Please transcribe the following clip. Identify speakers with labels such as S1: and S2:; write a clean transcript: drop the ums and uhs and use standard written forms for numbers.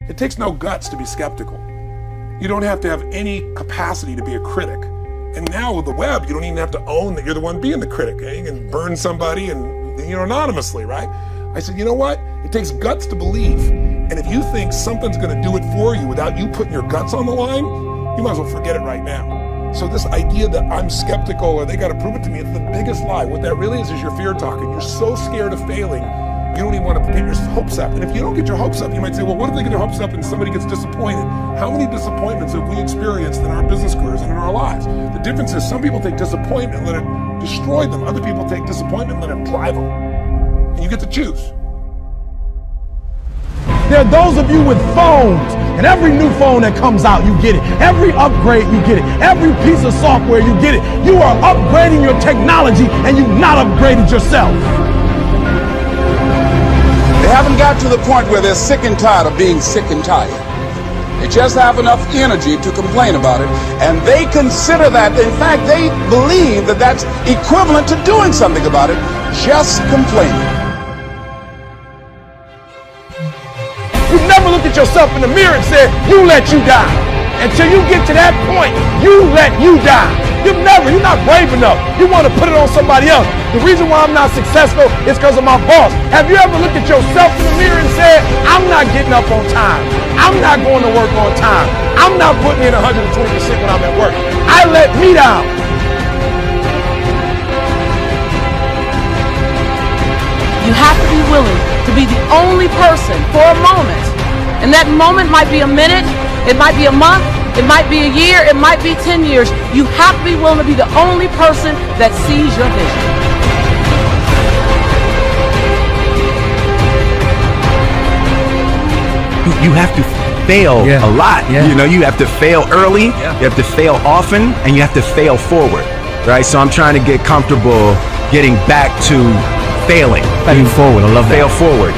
S1: It takes no guts to be skeptical. You don't have to have any capacity to be a critic. And now with the web, you don't even have to own that you're the one being the critic. You can burn somebody and, anonymously, right? I said, you know what? It takes guts to believe. And if you think something's gonna do it for you without you putting your guts on the line, you might as well forget it right now. So this idea that I'm skeptical or they gotta prove it to me, it's the biggest lie. What that really is your fear talking. You're so scared of failing, you don't even want to get your hopes up. And if you don't get your hopes up, you might say, well, what if they get their hopes up and somebody gets disappointed? How many disappointments have we experienced in our business careers and in our lives? The difference is some people take disappointment and let it destroy them. Other people take disappointment and let it drive them. And you get to choose.
S2: There are those of you with phones, and every new phone that comes out, you get it. Every upgrade, you get it. Every piece of software, you get it. You are upgrading your technology, and you've not upgraded yourself.
S3: They haven't got to the point where they're sick and tired of being sick and tired. They just have enough energy to complain about it, and they consider that, in fact, they believe that that's equivalent to doing something about it, just complaining.
S2: You never look at yourself in the mirror and say, you let you die. Until you get to that point, you let you die. You're not brave enough. You want to put it on somebody else. The reason why I'm not successful is because of my boss. Have you ever looked at yourself in the mirror and said, I'm not getting up on time. I'm not going to work on time. I'm not putting in 120% when I'm at work. I let me down.
S4: You have to be willing to be the only person for a moment. And that moment might be a minute, it might be a month, it might be a year, it might be 10 years. You have to be willing to be the only person that sees your vision.
S5: You have to fail a lot. You know, you have to fail early, you have to fail often, and you have to fail forward, right? So I'm trying to get comfortable getting back to failing.
S6: Failing forward, I love that.
S5: Fail forward.